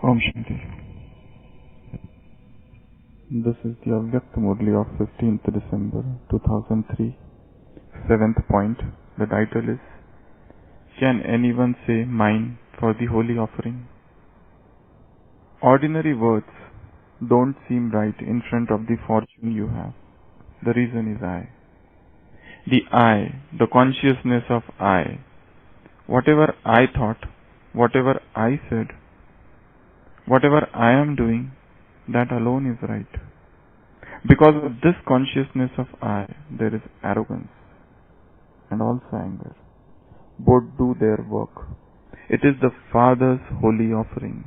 Om Shanti. This is the Avyakt Murli of 15th December 2003. 7th point. The title is, Can anyone say mine for the holy offering? Ordinary words don't seem right in front of the fortune you have. The reason is I. The I, the consciousness of I. Whatever I thought, whatever I said, whatever I am doing, that alone is right. Because of this consciousness of I, there is arrogance and also anger. Both do their work. It is the Father's holy offering.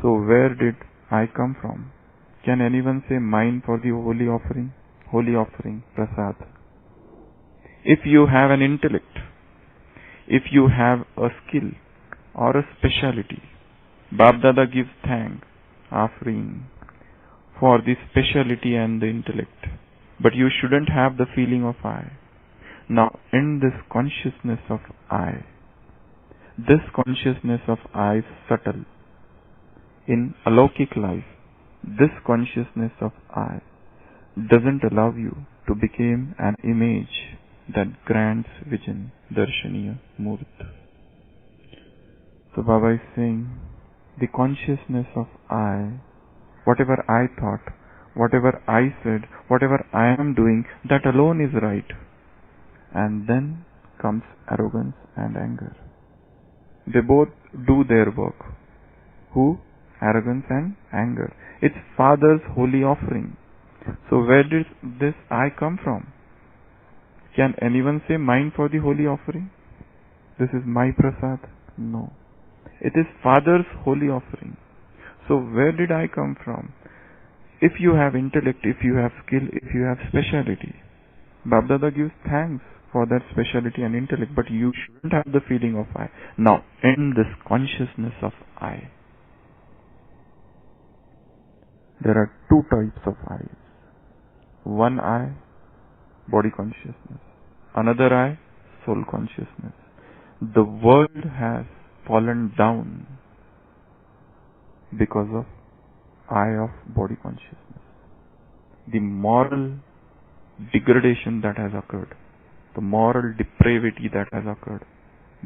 So where did I come from? Can anyone say mine for the holy offering? Holy offering, prasad. If you have an intellect, if you have a skill or a speciality, Bab Dada gives thanks, offering, for the speciality and the intellect. But you shouldn't have the feeling of I. Now, in this consciousness of I, this consciousness of I is subtle. In alokik life, this consciousness of I doesn't allow you to become an image that grants vision, darshaniya, murt. So Baba is saying, the consciousness of I, whatever I thought, whatever I said, whatever I am doing, that alone is right. And then comes arrogance and anger. They both do their work. Who? Arrogance and anger. It's Father's holy offering. So where did this I come from? Can anyone say mine for the holy offering? This is my prasad? No. It is Father's holy offering. So where did I come from? If you have intellect, if you have skill, if you have speciality, Bab Dada gives thanks for that speciality and intellect, but you shouldn't have the feeling of I. Now, in this consciousness of I, there are two types of I's. One I, body consciousness. Another I, soul consciousness. The world has fallen down because of I of body consciousness. The moral degradation that has occurred, the moral depravity that has occurred,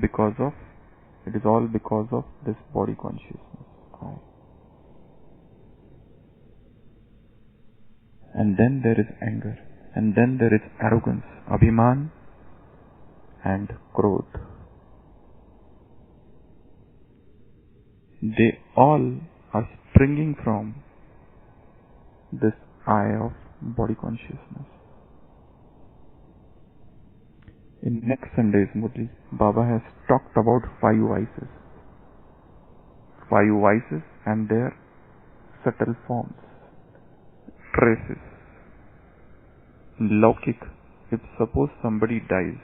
it is all because of this body consciousness, I. And then there is anger, and then there is arrogance, abhiman and krodh. They all are springing from this I of body consciousness. In next Sunday's Murli, Baba has talked about 5 vices. 5 vices and their subtle forms, traces. In Laukik, if suppose somebody dies,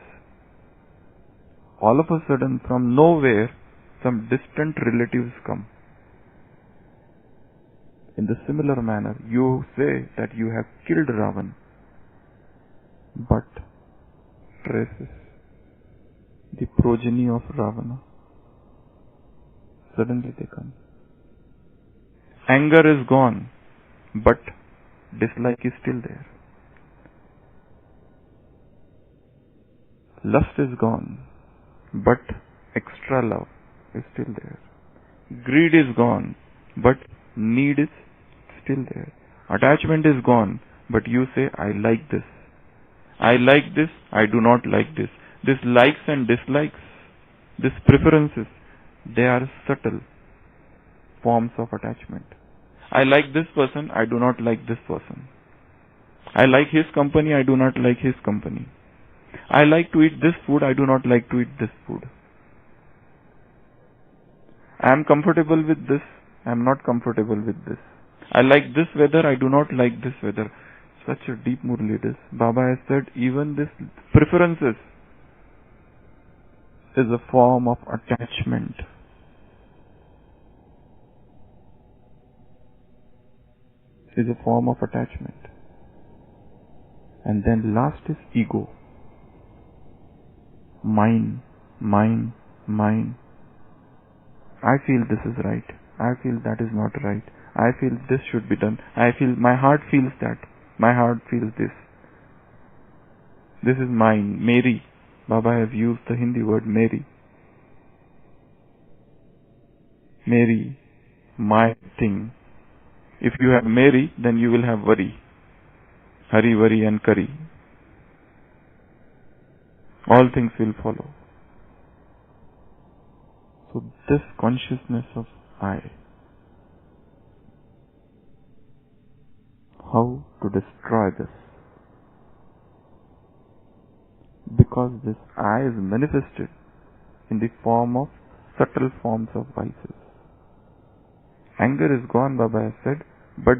all of a sudden from nowhere some distant relatives come. In the similar manner, you say that you have killed Ravan, but traces, the progeny of Ravana, suddenly they come. Anger is gone, but dislike is still there. Lust is gone, but extra love is still there. Greed is gone, but need is still there. Attachment is gone, but you say, I like this. I like this, I do not like this. This likes and dislikes, these preferences, they are subtle forms of attachment. I like this person, I do not like this person. I like his company, I do not like his company. I like to eat this food, I do not like to eat this food. I am comfortable with this, I am not comfortable with this. I like this weather, I do not like this weather. Such a deep Murli it is. Baba has said even this preferences is a form of attachment. Is a form of attachment. And then last is ego. Mine, mine, mine. I feel this is right. I feel that is not right. I feel this should be done. I feel my heart feels that. My heart feels this. This is mine. Mary. Baba has used the Hindi word Mary. Mary, my thing. If you have Mary, then you will have worry. Hari, worry and curry. All things will follow. So this consciousness of I, how to destroy this? Because this I is manifested in the form of subtle forms of vices. Anger is gone, Baba has said, but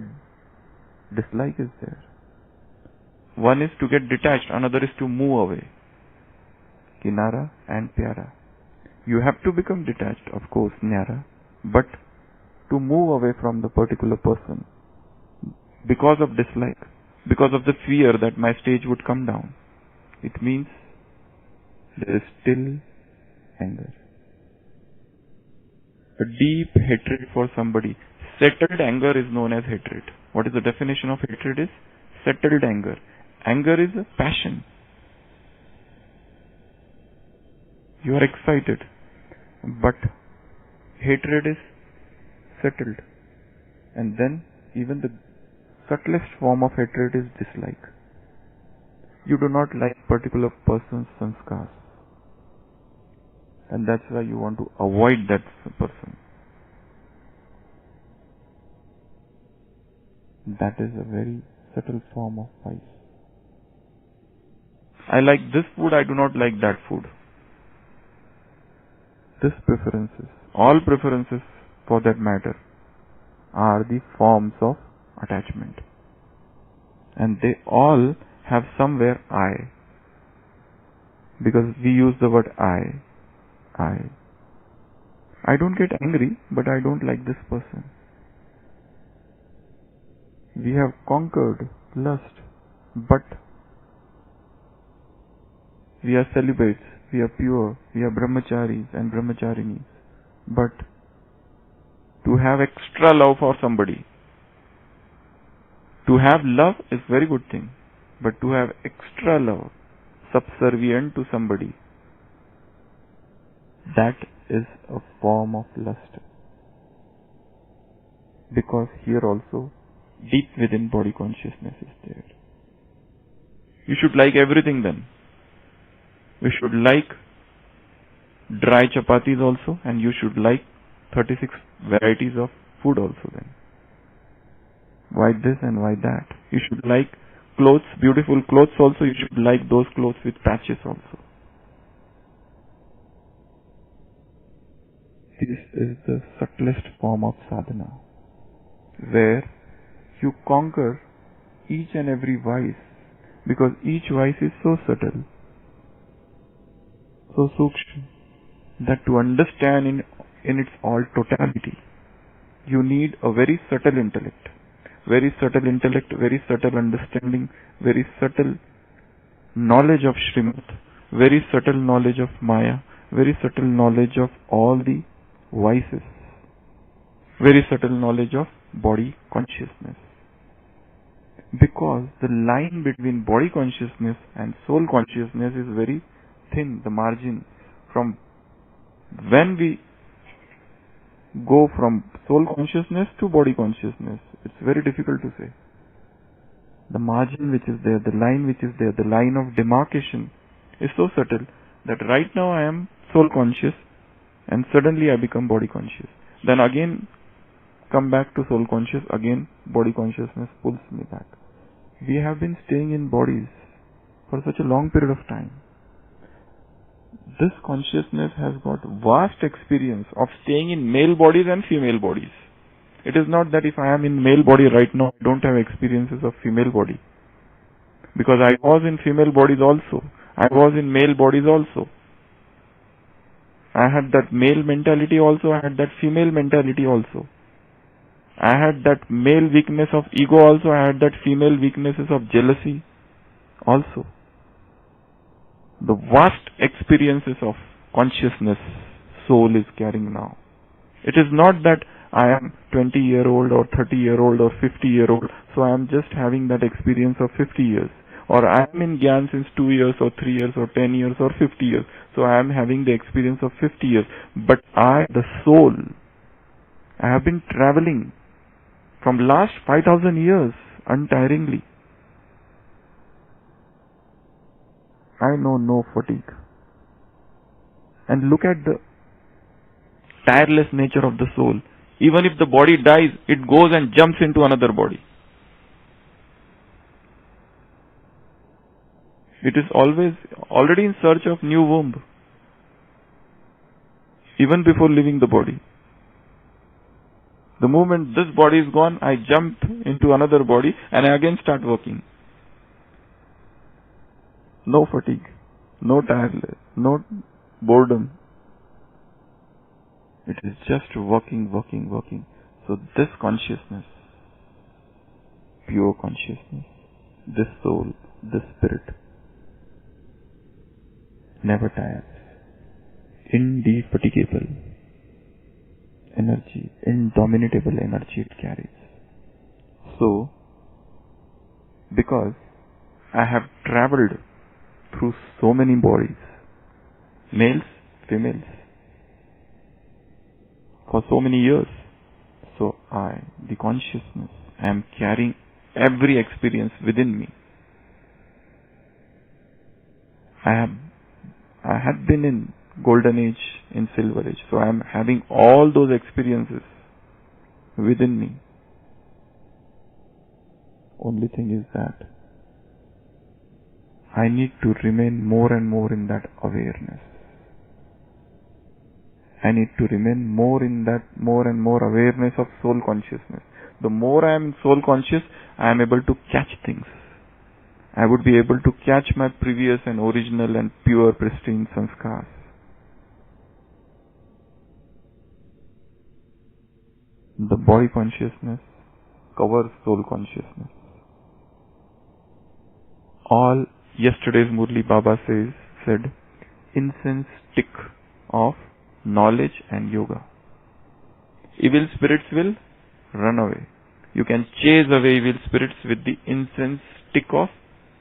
dislike is there. One is to get detached, another is to move away. Kinara and Pyara. You have to become detached, of course, Nyara, but to move away from the particular person because of dislike, because of the fear that my stage would come down. It means there is still anger. A deep hatred for somebody. Settled anger is known as hatred. What is the definition of hatred is? Settled anger. Anger is a passion. You are excited, but hatred is settled. And then even the subtlest form of hatred is dislike. You do not like particular person's sanskars, and that's why you want to avoid that person. That is a very subtle form of vice. I like this food, I do not like that food. These preferences, all preferences for that matter, are the forms of attachment. And they all have somewhere I. Because we use the word I. I don't get angry, but I don't like this person. We have conquered lust, but we are celibates, we are pure, we are brahmacharis and brahmacharinis. But to have extra love for somebody, to have love is very good thing, but to have extra love, subservient to somebody, that is a form of lust. Because here also, deep within body consciousness is there. You should like everything then. You should like dry chapatis also, and you should like 36 varieties of food also then. Why this and why that? You should like clothes, beautiful clothes also, you should like those clothes with patches also. This is the subtlest form of sadhana, where you conquer each and every vice, because each vice is so subtle, so sukshma, that to understand in its all totality, you need a very subtle intellect, very subtle understanding, very subtle knowledge of Srimad, very subtle knowledge of Maya, very subtle knowledge of all the vices, very subtle knowledge of body consciousness. Because the line between body consciousness and soul consciousness is very thin, the margin from when we go from soul consciousness to body consciousness, it's very difficult to say. The margin which is there, the line which is there, the line of demarcation is so subtle that right now I am soul conscious and suddenly I become body conscious. Then again come back to soul conscious, again body consciousness pulls me back. We have been staying in bodies for such a long period of time. This consciousness has got vast experience of staying in male bodies and female bodies. It is not that if I am in male body right now, I don't have experiences of female body. Because I was in female bodies also. I was in male bodies also. I had that male mentality also, I had that female mentality also. I had that male weakness of ego also, I had that female weaknesses of jealousy also. The vast experiences of consciousness soul is carrying now. It is not that I am 20-year-old or 30-year-old or 50-year-old, so I am just having that experience of 50 years. Or I am in Gyan since 2 years or 3 years or 10 years or 50 years, so I am having the experience of 50 years. But I, the soul, I have been traveling from last 5,000 years untiringly. I know no fatigue. And look at the tireless nature of the soul. Even if the body dies, it goes and jumps into another body. It is always already in search of new womb, even before leaving the body. The moment this body is gone, I jump into another body and I again start working. No fatigue, no tiredness, no boredom. It is just working, working, working. So this consciousness, pure consciousness, this soul, this spirit, never tires. Indefatigable energy, indomitable energy it carries. So, because I have traveled through so many bodies, males, females, for so many years, so I, the consciousness, am carrying every experience within me. I have been in golden age, in silver age, so I am having all those experiences within me. Only thing is that I need to remain more and more in that awareness. I need to remain more in that more and more awareness of soul consciousness. The more I am soul conscious, I am able to catch things. I would be able to catch my previous and original and pure pristine sanskars. The body consciousness covers soul consciousness. All yesterday's Murli Baba said, incense stick of knowledge and yoga. Evil spirits will run away. You can chase away evil spirits with the incense stick of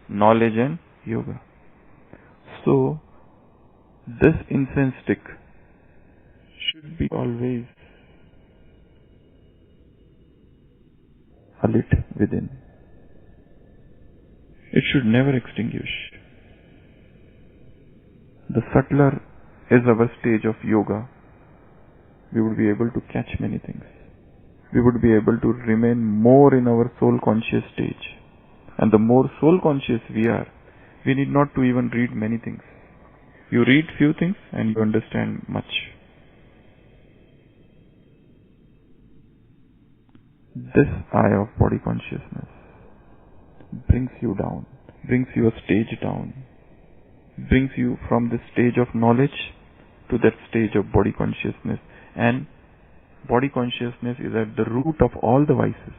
knowledge and yoga. So, this incense stick should be always lit within. It should never extinguish. The subtler is our stage of yoga. We would be able to catch many things. We would be able to remain more in our soul conscious stage. And the more soul conscious we are, we need not to even read many things. You read few things and you understand much. This eye of body consciousness brings you down, brings you a stage down, brings you from the stage of knowledge to that stage of body consciousness. And body consciousness is at the root of all the vices.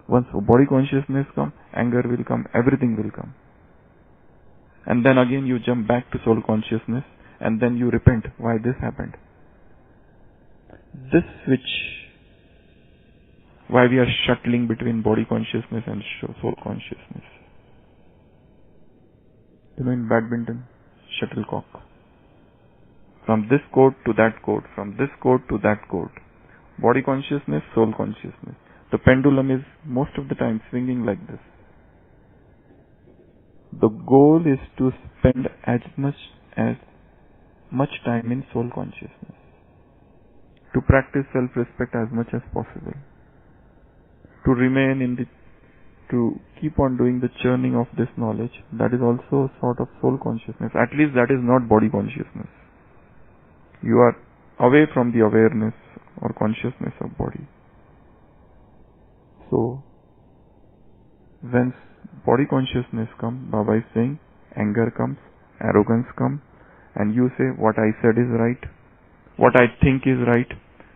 Once body consciousness comes, anger will come, everything will come. And then again you jump back to soul consciousness and then you repent why this happened. This switch, why we are shuttling between body consciousness and soul consciousness. You know, in badminton, shuttlecock. From this court to that court, from this court to that court. Body consciousness, soul consciousness. The pendulum is most of the time swinging like this. The goal is to spend as much time in soul consciousness. To practice self-respect as much as possible. To remain to keep on doing the churning of this knowledge, that is also a sort of soul consciousness. At least that is not body consciousness. You are away from the awareness or consciousness of body. So, when body consciousness comes, Baba is saying, anger comes, arrogance comes, and you say, what I said is right, what I think is right.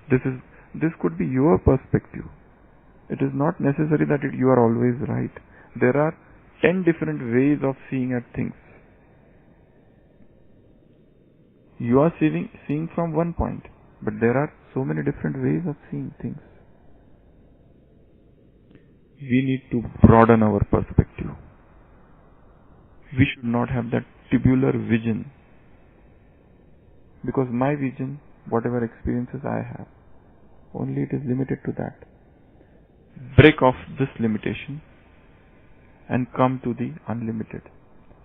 This could be your perspective. It is not necessary that you are always right. There are 10 different ways of seeing at things. You are seeing from one point, but there are so many different ways of seeing things. We need to broaden our perspective. We should not have that tubular vision. Because my vision, whatever experiences I have, only it is limited to that. Break off this limitation and come to the unlimited.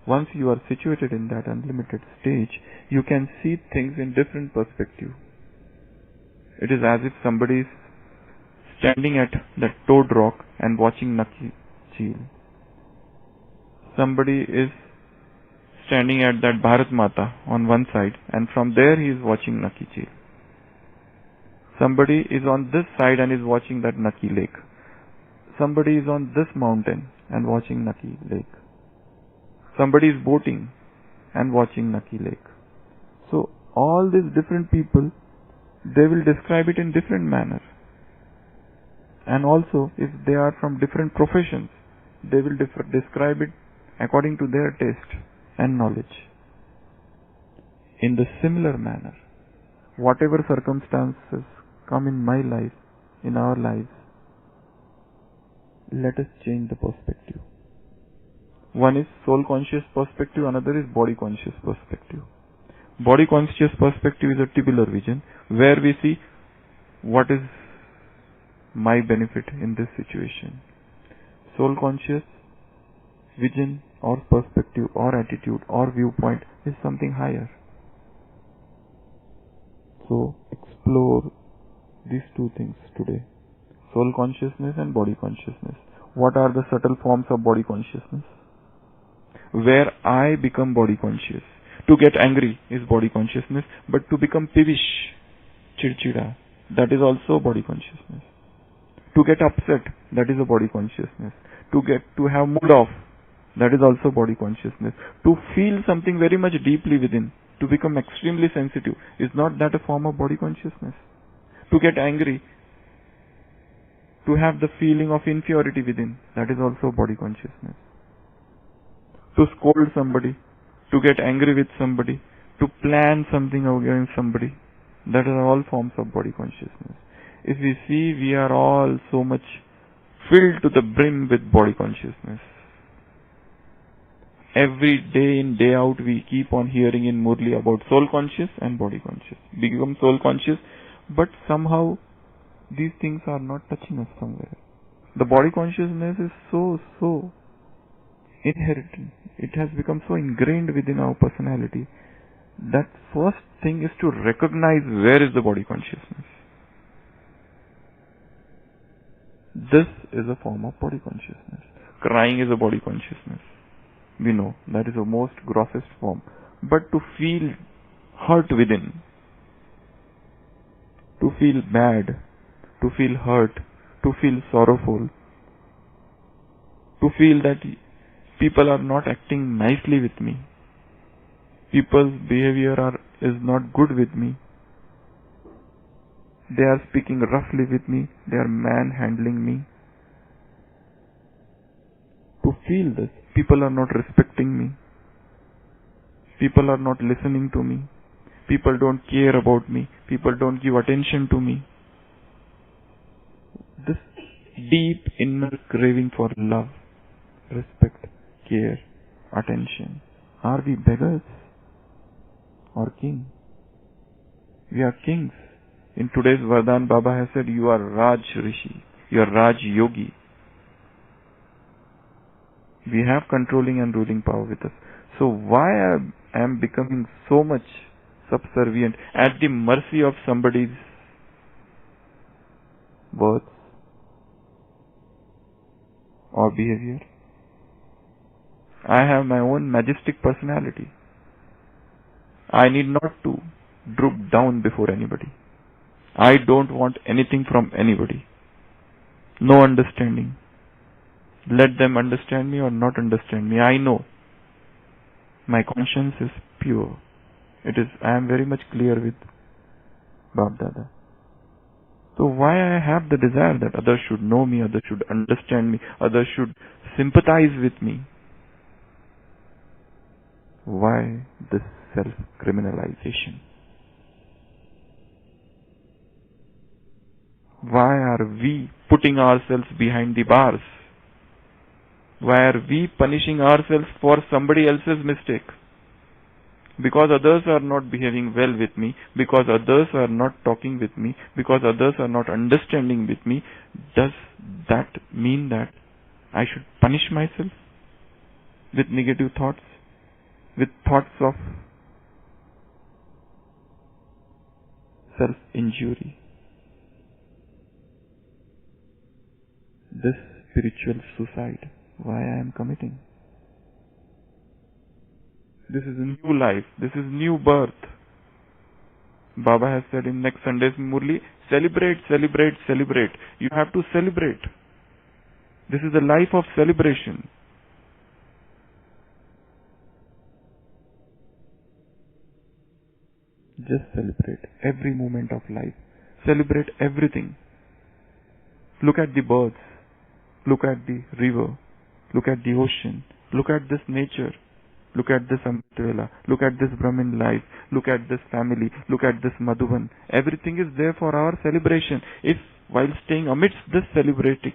Once you are situated in that unlimited stage, you can see things in different perspective. It is as if somebody is standing at that toad rock and watching Naki Cheel. Somebody is standing at that Bharat Mata on one side, and from there he is watching Naki Cheel. Somebody is on this side and is watching that Naki lake. Somebody is on this mountain and watching Naki lake. Somebody is boating and watching Naki lake. So all these different people, they will describe it in different manner. And also, if they are from different professions, they will describe it according to their taste and knowledge. In the similar manner, whatever circumstances come in my life, in our lives, let us change the perspective. One is soul conscious perspective, another is body conscious perspective. Body conscious perspective is a tubular vision, where we see what is my benefit in this situation. Soul conscious vision or perspective or attitude or viewpoint is something higher. So explore these two things today. Soul consciousness and body consciousness. What are the subtle forms of body consciousness? Where I become body conscious. To get angry is body consciousness, but to become peevish, chidchida, that is also body consciousness. To get upset, that is a body consciousness. To have mood off, that is also body consciousness. To feel something very much deeply within, to become extremely sensitive, is not that a form of body consciousness? To get angry, to have the feeling of inferiority within, that is also body consciousness. To scold somebody, to get angry with somebody, to plan something against somebody, that are all forms of body consciousness. If we see, we are all so much filled to the brim with body consciousness. Every day in, day out, we keep on hearing in Murli about soul conscious and body conscious. We become soul conscious, but somehow these things are not touching us somewhere. The body consciousness is so inherent. It has become so ingrained within our personality that first thing is to recognize where is the body consciousness. This is a form of body consciousness. Crying is a body consciousness. We know that is the most grossest form. But to feel hurt within, to feel bad, to feel hurt, to feel sorrowful, to feel that people are not acting nicely with me, people's behavior is not good with me, they are speaking roughly with me, they are manhandling me. To feel this, people are not respecting me, people are not listening to me, people don't care about me, people don't give attention to me. This deep inner craving for love, respect, care, attention. Are we beggars or kings? We are kings. In today's Vardhan, Baba has said, you are Raj Rishi, you are Raj Yogi. We have controlling and ruling power with us. So why I am becoming so much subservient, at the mercy of somebody's words or behavior? I have my own majestic personality. I need not to droop down before anybody. I don't want anything from anybody. No understanding. Let them understand me or not understand me. I know. My conscience is pure. I am very much clear with Bab Dada. So why I have the desire that others should know me, others should understand me, others should sympathize with me? Why this self-criminalization? are we putting ourselves behind the bars? Why are we punishing ourselves for somebody else's mistake? Because others are not behaving well with me, because others are not talking with me, because others are not understanding with me, does that mean that I should punish myself with negative thoughts, with thoughts of self-injury? This spiritual suicide, why I am committing? This is a new life. This is new birth. Baba has said in next Sunday's Murli, celebrate, celebrate, celebrate. You have to celebrate. This is a life of celebration. Just celebrate every moment of life. Celebrate everything. Look at the birds. Look at the river. Look at the ocean. Look at this nature. Look at this umbrella. Look at this brahmakumaris. Look at this family. Look at this madhuban. Everything is there for our celebration. If while staying amidst this celebrations,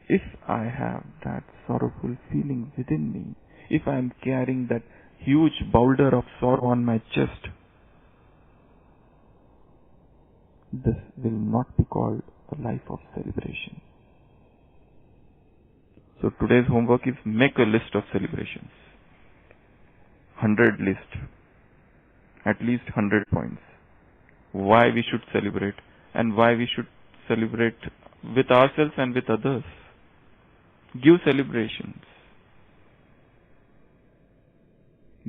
if I have that sorrowful feeling within me, if I am carrying that huge boulder of sorrow on my chest, this will not be called a life of celebration. So today's homework is make a list of celebrations. 100 list. At least 100 points. Why we should celebrate and why we should celebrate with ourselves and with others. Give celebrations.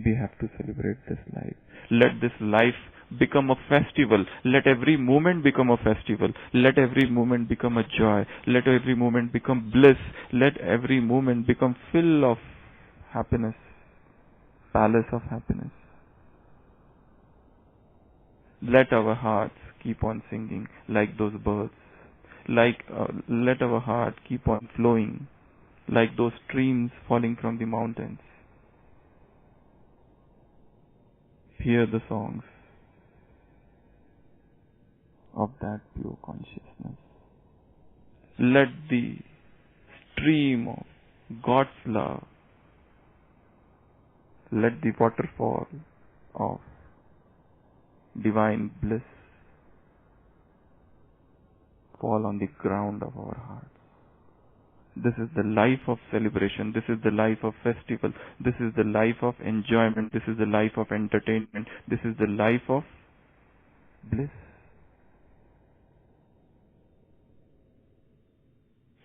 We have to celebrate this life. Let this life become a festival. Let every moment become a festival. Let every moment become a joy. Let every moment become bliss. Let every moment become full of happiness. Palace of happiness. Let our hearts keep on singing like those birds. Let our heart keep on flowing like those streams falling from the mountains. Hear the songs of that pure consciousness. Let the stream of God's love, let the waterfall of divine bliss fall on the ground of our hearts. This is the life of celebration. This is the life of festival. This is the life of enjoyment. This is the life of entertainment. This is the life of bliss.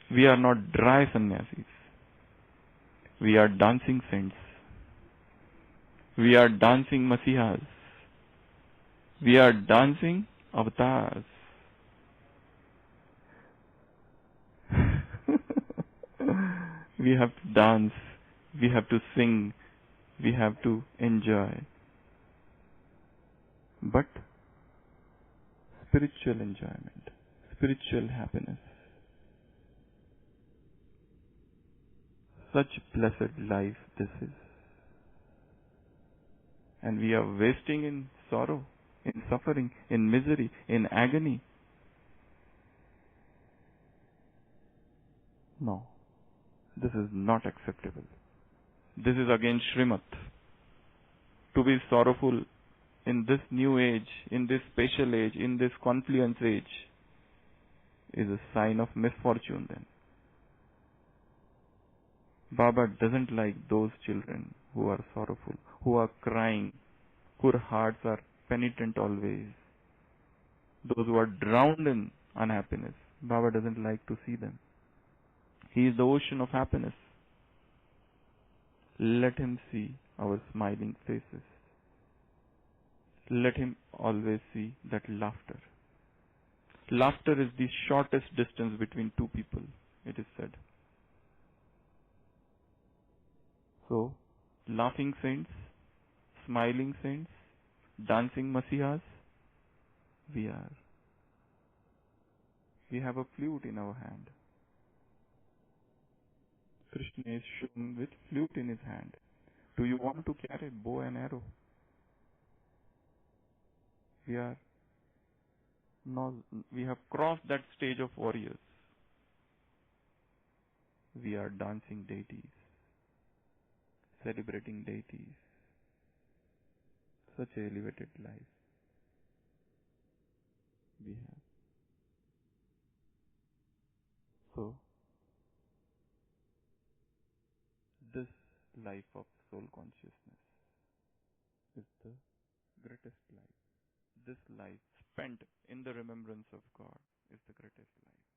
We are not dry sannyasis. We are dancing saints. We are dancing masihas. We are dancing avatars. We have to dance. We have to sing. We have to enjoy. But spiritual enjoyment, spiritual happiness. Such blessed life this is. And we are wasting in sorrow, in suffering, in misery, in agony. No, this is not acceptable. This is against Srimad. To be sorrowful in this new age, in this special age, in this confluence age, is a sign of misfortune then. Baba doesn't like those children who are sorrowful, who are crying, whose hearts are penitent always. Those who are drowned in unhappiness. Baba doesn't like to see them. He is the ocean of happiness. Let him see our smiling faces. Let him always see that laughter. Laughter is the shortest distance between two people, it is said. So, laughing saints, smiling saints, dancing masihas, we are. We have a flute in our hand. Krishna is shown with flute in his hand. Do you want to carry bow and arrow? We are Now we have crossed that stage of warriors. We are dancing deities, celebrating deities. Such a elevated life we have. So, this life of soul consciousness is the greatest life. This life spent in the remembrance of God is the greatest life.